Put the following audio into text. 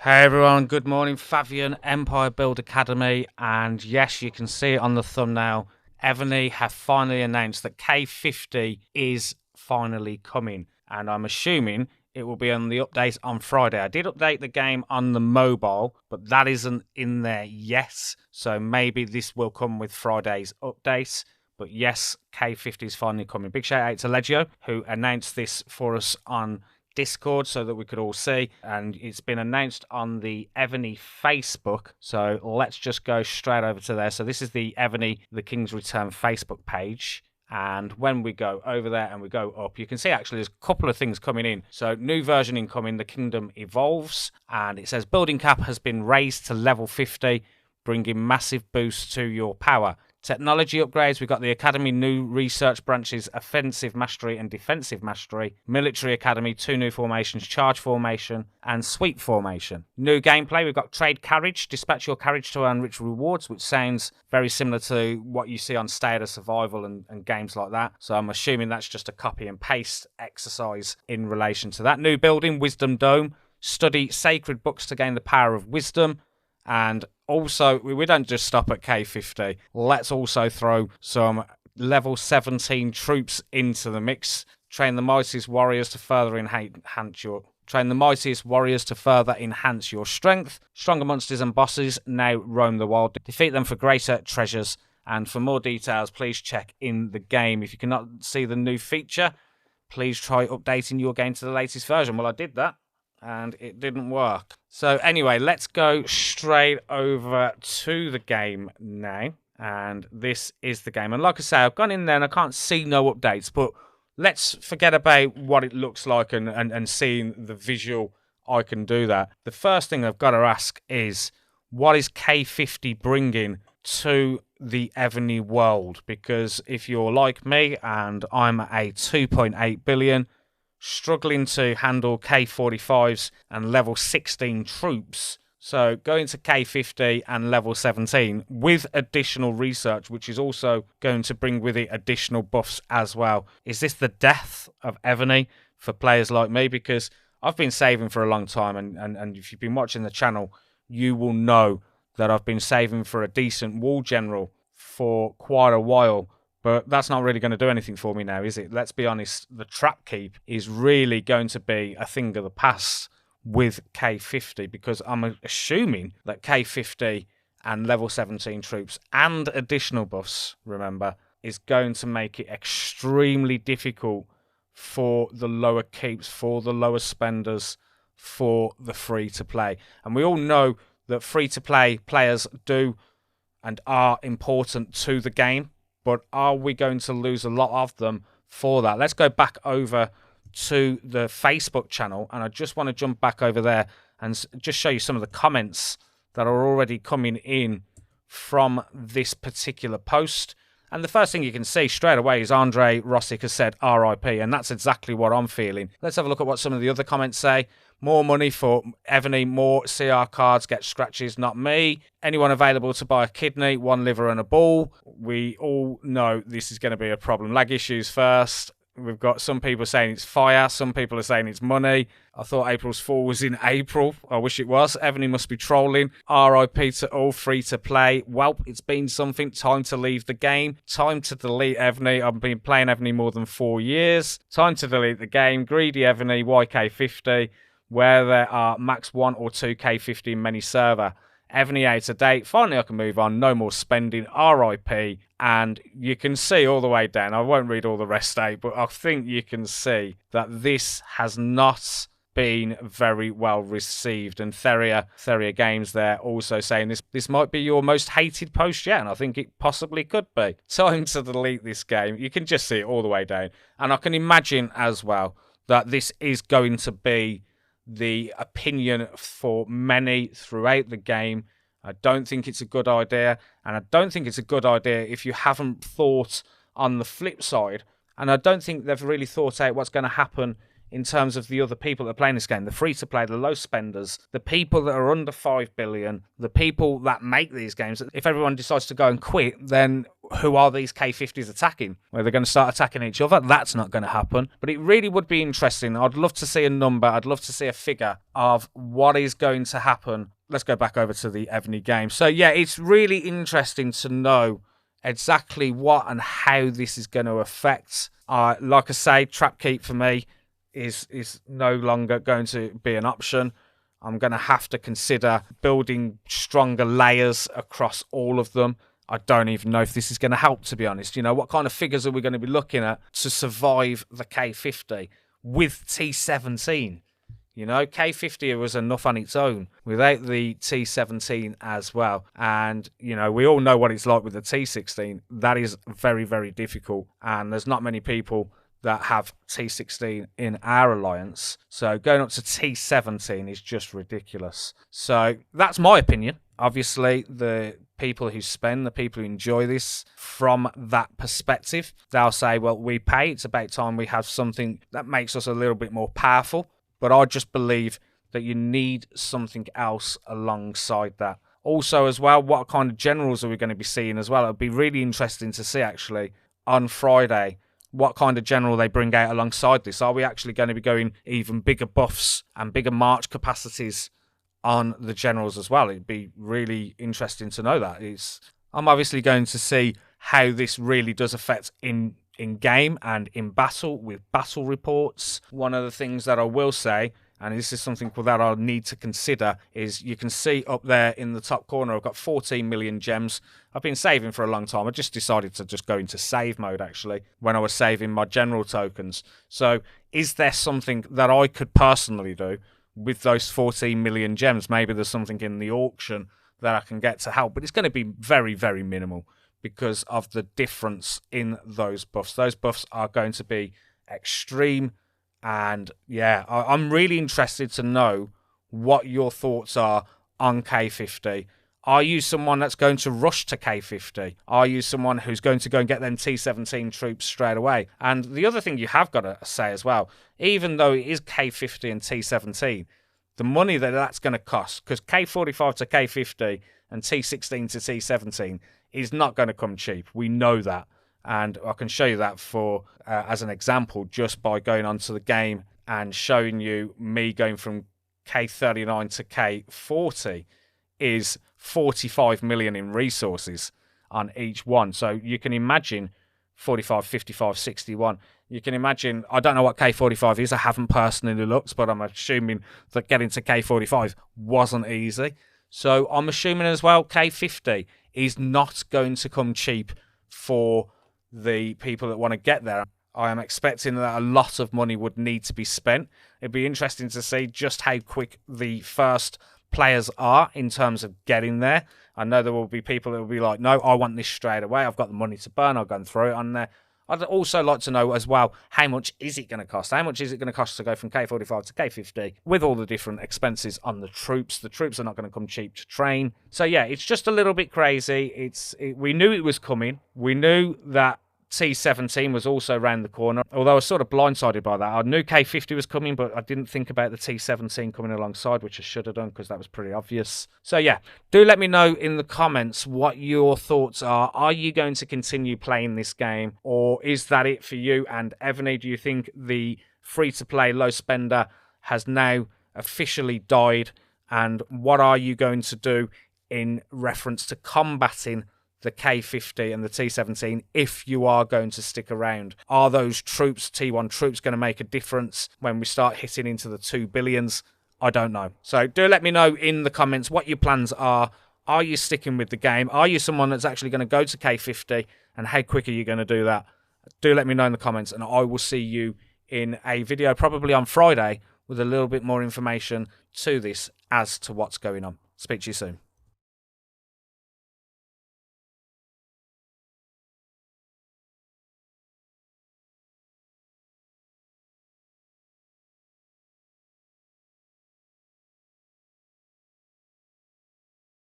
Hey everyone, good morning. Fabian, Empire Build Academy, and yes, you can see it on the thumbnail. Evony have finally announced that K50 is finally coming, and I'm assuming it will be on the update on Friday. I did update the game on the mobile, but that isn't in there yet, so maybe this will come with Friday's update. But yes, K50 is finally coming. Big shout out to Legio, who announced this for us on Discord so that we could all see, and it's been announced on the Evony Facebook, so let's just go straight over to there. So this is the Evony The King's Return Facebook page, and when we go over there and we go up, you can see actually there's a couple of things coming in. So new version incoming, the kingdom evolves, and it says building cap has been raised to level 50, bringing massive boosts to your power. Technology upgrades, we've got the Academy new research branches, Offensive Mastery and Defensive Mastery. Military Academy, 2 new formations, Charge Formation and Sweep Formation. New gameplay, we've got Trade Carriage, dispatch your carriage to earn rich rewards, which sounds very similar to what you see on State of Survival and games like that. So I'm assuming that's just a copy and paste exercise in relation to that. New building, Wisdom Dome. Study sacred books to gain the power of wisdom. And also, we don't just stop at K50. Let's also throw some level 17 troops into the mix. Train the mightiest warriors to further enhance your strength. Stronger monsters and bosses now roam the world. Defeat them for greater treasures. And for more details, please check in the game. If you cannot see the new feature, please try updating your game to the latest version. Well, I did that, and it didn't work. So anyway, let's go straight over to the game now. And this is the game. And like I say, I've gone in there and I can't see no updates, but let's forget about what it looks like and seeing the visual. I can do that. The first thing I've got to ask is, what is K50 bringing to the Evony world? Because if you're like me and I'm a 2.8 billion, struggling to handle K45s and level 16 troops, so going to K50 and level 17 with additional research, which is also going to bring with it additional buffs as well. Is this the death of Evony for players like me? Because I've been saving for a long time, and if you've been watching the channel, you will know that I've been saving for a decent wall general for quite a while. But that's not really going to do anything for me now, is it? Let's be honest, the trap keep is really going to be a thing of the past with K50, because I'm assuming that K50 and level 17 troops and additional buffs, remember, is going to make it extremely difficult for the lower keeps, for the lower spenders, for the free-to-play. And we all know that free-to-play players do and are important to the game. But are we going to lose a lot of them for that? Let's go back over to the Facebook channel, and I just want to jump back over there and just show you some of the comments that are already coming in from this particular post. And the first thing you can see straight away is Andre Rossick has said RIP, and that's exactly what I'm feeling. Let's have a look at what some of the other comments say. More money for Evony, more CR cards, get scratches, not me. Anyone available to buy a kidney, 1 liver and a ball? We all know this is going to be a problem. Lag issues first. We've got some people saying it's fire. Some people are saying it's money. I thought April's Fool was in April. I wish it was. Evony must be trolling. RIP to all free to play. Well, it's been something. Time to leave the game. Time to delete Evony. I've been playing Evony more than 4 years. Time to delete the game. Greedy Evony, YK50. Where there are max 1 or 2 K50 in many server. Evony out of date. Finally, I can move on. No more spending. RIP. And you can see all the way down. I won't read all the rest out, but I think you can see that this has not been very well received. And Theria Games there also saying this might be your most hated post yet, and I think it possibly could be. Time to delete this game. You can just see it all the way down. And I can imagine as well that this is going to be the opinion for many throughout the game. I don't think it's a good idea, and I don't think it's a good idea if you haven't thought on the flip side, and I don't think they've really thought out what's going to happen in terms of the other people that are playing this game, the free-to-play, the low spenders, the people that are under 5 billion, the people that make these games. If everyone decides to go and quit, then who are these K50s attacking? Where they're going to start attacking each other? That's not going to happen. But it really would be interesting. I'd love to see a number. I'd love to see a figure of what is going to happen. Let's go back over to the Evony game. So yeah, it's really interesting to know exactly what and how this is going to affect. Like I say, trap keep for me is no longer going to be an option. I'm going to have to consider building stronger layers across all of them. I don't even know if this is going to help, to be honest. You know, what kind of figures are we going to be looking at to survive the K50 with T17? You know, K50 was enough on its own without the T17 as well. And, you know, we all know what it's like with the T16. That is very, very difficult. And there's not many people that have T16 in our alliance. So going up to T17 is just ridiculous. So that's my opinion. Obviously, the people who spend, the people who enjoy this from that perspective, they'll say, well, we pay. It's about time we have something that makes us a little bit more powerful. But I just believe that you need something else alongside that. Also, as well, what kind of generals are we going to be seeing as well? It'll be really interesting to see, actually, on Friday, what kind of general they bring out alongside this. Are we actually going to be going even bigger buffs and bigger march capacities on the generals as well? It'd be really interesting to know that. I'm obviously going to see how this really does affect in game and in battle with battle reports. One of the things that I will say, and this is something that I'll need to consider, is you can see up there in the top corner, I've got 14 million gems. I've been saving for a long time. I just decided to just go into save mode, actually, when I was saving my general tokens. So is there something that I could personally do with those 14 million gems? Maybe there's something in the auction that I can get to help, but it's going to be very, very minimal because of the difference in those buffs. Those buffs are going to be extreme. And yeah, I'm really interested to know what your thoughts are on K50. Are you someone that's going to rush to K50? Are you someone who's going to go and get them T17 troops straight away? And the other thing you have got to say as well, even though it is K50 and T17, the money that's going to cost, because K45 to K50 and T16 to T17 is not going to come cheap. We know that. And I can show you that for as an example just by going onto the game and showing you me going from K39 to K40 is 45 million in resources on each one. So you can imagine 45, 55, 61. You can imagine, I don't know what K45 is. I haven't personally looked, but I'm assuming that getting to K45 wasn't easy. So I'm assuming as well K50 is not going to come cheap for the people that want to get there. I am expecting that a lot of money would need to be spent. It'd be interesting to see just how quick the first players are in terms of getting there. I know there will be people that will be like, no, I want this straight away. I've got the money to burn. I'll go and throw it on there. I'd also like to know as well, how much is it going to cost? How much is it going to cost to go from K45 to K50 with all the different expenses on the troops? The troops are not going to come cheap to train. So yeah, it's just a little bit crazy. We knew it was coming. We knew that T17 was also around the corner, although I was sort of blindsided by that. I knew K50 was coming, but I didn't think about the T17 coming alongside, which I should have done because that was pretty obvious. So yeah, do let me know in the comments what your thoughts are. Are you going to continue playing this game, or is that it for you and Evony? Do you think the free-to-play low spender has now officially died, and what are you going to do in reference to combating the K50 and the T17 if you are going to stick around? Are those troops, T1 troops, going to make a difference when we start hitting into the 2 billions? I don't know. So do let me know in the comments what your plans are. Are you sticking with the game? Are you someone that's actually going to go to K50, and how quick are you going to do that? Do let me know in the comments, and I will see you in a video probably on Friday with a little bit more information to this as to what's going on. Speak to you soon.